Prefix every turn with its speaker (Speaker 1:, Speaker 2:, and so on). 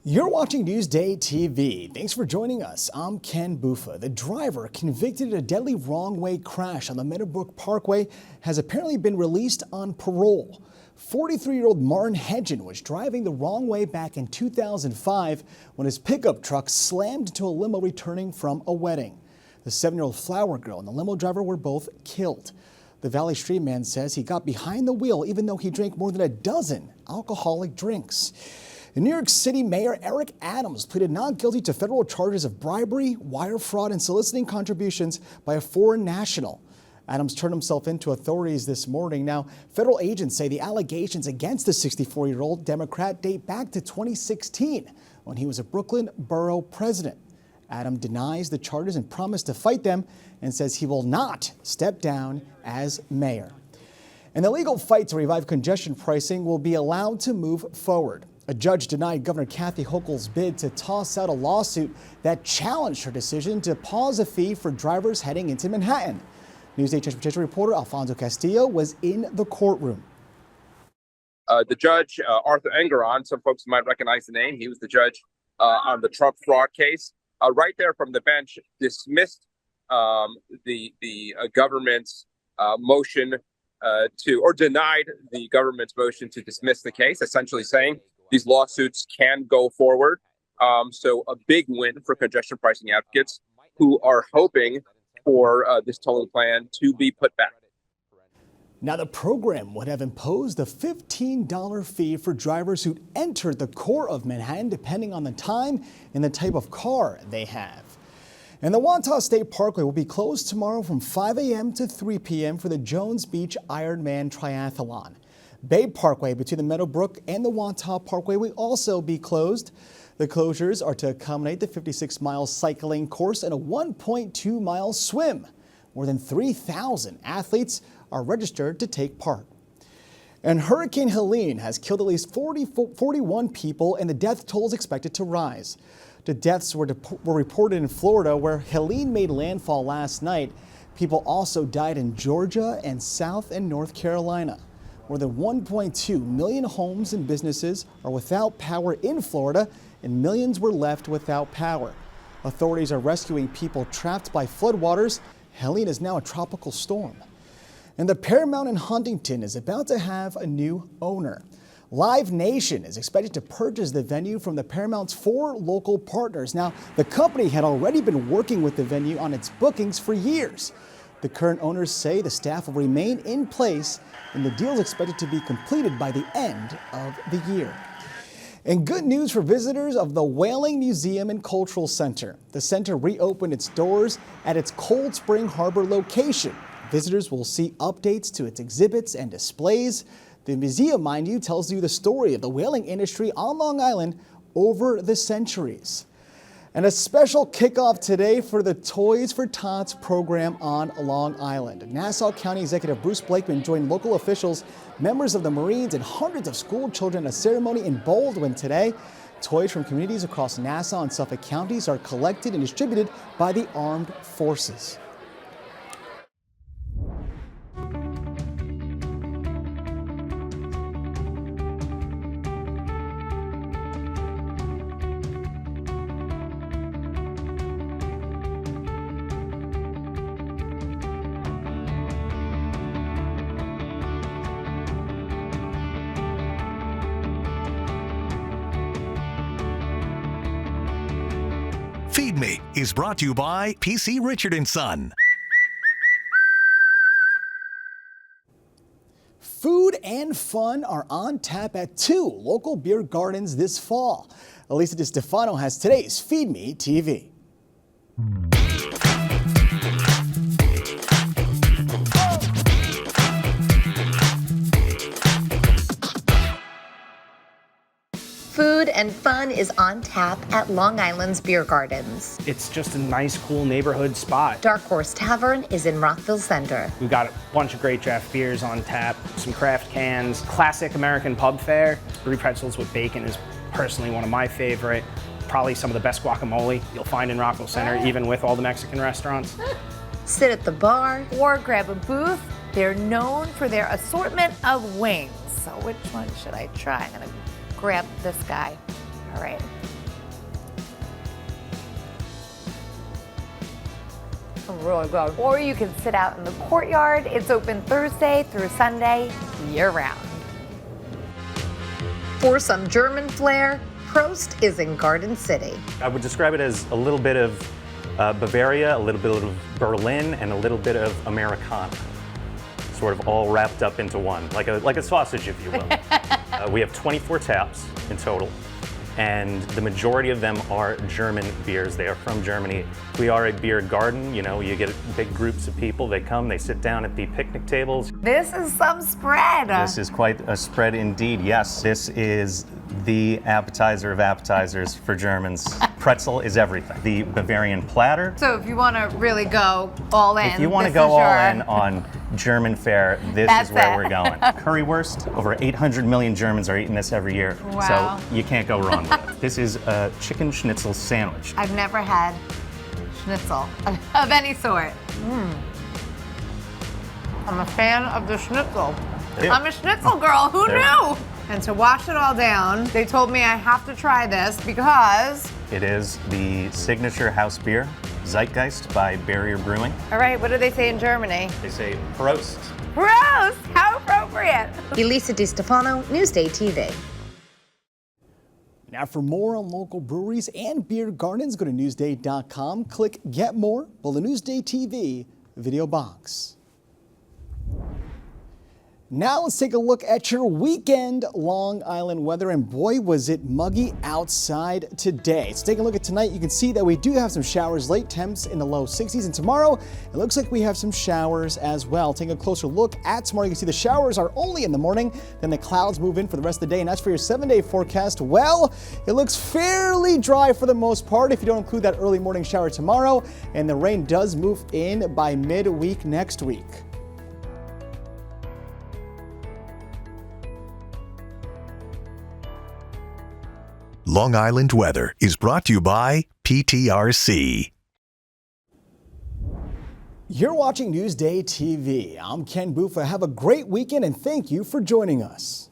Speaker 1: You're watching Newsday TV. Thanks for joining us. I'm Ken Bufa. The driver convicted in a deadly wrong-way crash on the Meadowbrook Parkway has apparently been released on parole. 43-year-old Martin Hedgen was driving the wrong way back in 2005 when his pickup truck slammed into a limo returning from a wedding. The 7-year-old flower girl and the limo driver were both killed. The Valley Street man says he got behind the wheel even though he drank more than a dozen alcoholic drinks. New York City Mayor Eric Adams pleaded not guilty to federal charges of bribery, wire fraud, and soliciting contributions by a foreign national. Adams turned himself in to authorities this morning. Now, federal agents say the allegations against the 64-year-old Democrat date back to 2016 when he was a Brooklyn borough president. Adams denies the charges and promised to fight them and says he will not step down as mayor. And the legal fight to revive congestion pricing will be allowed to move forward. A judge denied Governor Kathy Hochul's bid to toss out a lawsuit that challenged her decision to pause a fee for drivers heading into Manhattan. Newsday transportation reporter Alfonso Castillo was in the courtroom.
Speaker 2: The judge, Arthur Engeron, some folks might recognize the name. He was the judge on the Trump fraud case. Right there from the bench, dismissed the government's motion or denied the government's motion to dismiss the case, essentially saying these lawsuits can go forward. So a big win for congestion pricing advocates who are hoping for this tolling plan to be put back.
Speaker 1: Now, the program would have imposed a $15 fee for drivers who entered the core of Manhattan, depending on the time and the type of car they have. And the Wantagh State Parkway will be closed tomorrow from 5 a.m. to 3 p.m. for the Jones Beach Ironman Triathlon. Bay Parkway between the Meadowbrook and the Wantagh Parkway will also be closed. The closures are to accommodate the 56-mile cycling course and a 1.2-mile swim. More than 3,000 athletes are registered to take part. And Hurricane Helene has killed at least 41 people, and the death toll is expected to rise. The deaths were reported in Florida, where Helene made landfall last night. People also died in Georgia and South and North Carolina. More than 1.2 million homes and businesses are without power in Florida, and millions were left without power. Authorities are rescuing people trapped by floodwaters. Helene is now a tropical storm. And the Paramount in Huntington is about to have a new owner. Live Nation is expected to purchase the venue from the Paramount's 4 local partners. Now, the company had already been working with the venue on its bookings for years. The current owners say the staff will remain in place, and the deal is expected to be completed by the end of the year. And good news for visitors of the Whaling Museum and Cultural Center. The center reopened its doors at its Cold Spring Harbor location. Visitors will see updates to its exhibits and displays. The museum, mind you, tells you the story of the whaling industry on Long Island over the centuries. And a special kickoff today for the Toys for Tots program on Long Island. Nassau County Executive Bruce Blakeman joined local officials, members of the Marines, and hundreds of school children at a ceremony in Baldwin today. Toys from communities across Nassau and Suffolk counties are collected and distributed by the armed forces.
Speaker 3: Feed Me is brought to you by PC Richard & Son.
Speaker 1: Food and fun are on tap at 2 local beer gardens this fall. Elisa DiStefano has today's Feed Me TV.
Speaker 4: Food and fun is on tap at Long Island's Beer Gardens.
Speaker 5: It's just a nice, cool neighborhood spot.
Speaker 4: Dark Horse Tavern is in Rockville Center.
Speaker 5: We've got a bunch of great draft beers on tap, some craft cans, classic American pub fare. Brie pretzels with bacon is personally one of my favorite. Probably some of the best guacamole you'll find in Rockville Center, even with all the Mexican restaurants.
Speaker 4: Sit at the bar
Speaker 6: or grab a booth. They're known for their assortment of wings. So which one should I try? I'm gonna grab this guy. All right. Really good. Or you can sit out in the courtyard. It's open Thursday through Sunday, year-round.
Speaker 4: For some German flair, Prost is in Garden City.
Speaker 7: I would describe it as a little bit of Bavaria, a little bit of Berlin, and a little bit of Americana, sort of all wrapped up into one, like a sausage, if you will. We have 24 taps in total, and the majority of them are German beers. They are from Germany. We are a beer garden. You know, you get big groups of people. They come, they sit down at the picnic tables.
Speaker 6: This is some spread.
Speaker 7: This is quite a spread indeed. Yes, this is the appetizer of appetizers for Germans. Pretzel is everything. The Bavarian platter.
Speaker 6: So if you want to really go all in,
Speaker 7: If you want to go all in on German fare, this is where we're going. Currywurst, over 800 million Germans are eating this every year.
Speaker 6: Wow.
Speaker 7: So you can't go wrong with it. This is a chicken schnitzel sandwich.
Speaker 6: I've never had schnitzel of any sort. I'm a fan of the schnitzel.
Speaker 7: Yeah.
Speaker 6: I'm a schnitzel girl, who knew? And to wash it all down, they told me I have to try this because...
Speaker 7: It is the signature house beer, Zeitgeist by Barrier Brewing.
Speaker 6: All right, what do they say in Germany?
Speaker 7: They say Prost.
Speaker 6: Gross! How appropriate!
Speaker 4: Elisa DiStefano, Newsday TV.
Speaker 1: Now for more on local breweries and beer gardens, go to Newsday.com, click Get More, below the Newsday TV video box. Now let's take a look at your weekend Long Island weather, and boy was it muggy outside today. So taking a look at tonight, you can see that we do have some showers, late temps in the low 60s, and tomorrow it looks like we have some showers as well. Taking a closer look at tomorrow, you can see the showers are only in the morning, then the clouds move in for the rest of the day. And as for your 7-day forecast, well, it looks fairly dry for the most part if you don't include that early morning shower tomorrow, and the rain does move in by midweek next week.
Speaker 3: Long Island weather is brought to you by PTRC.
Speaker 1: You're watching Newsday TV. I'm Ken Buffa. Have a great weekend and thank you for joining us.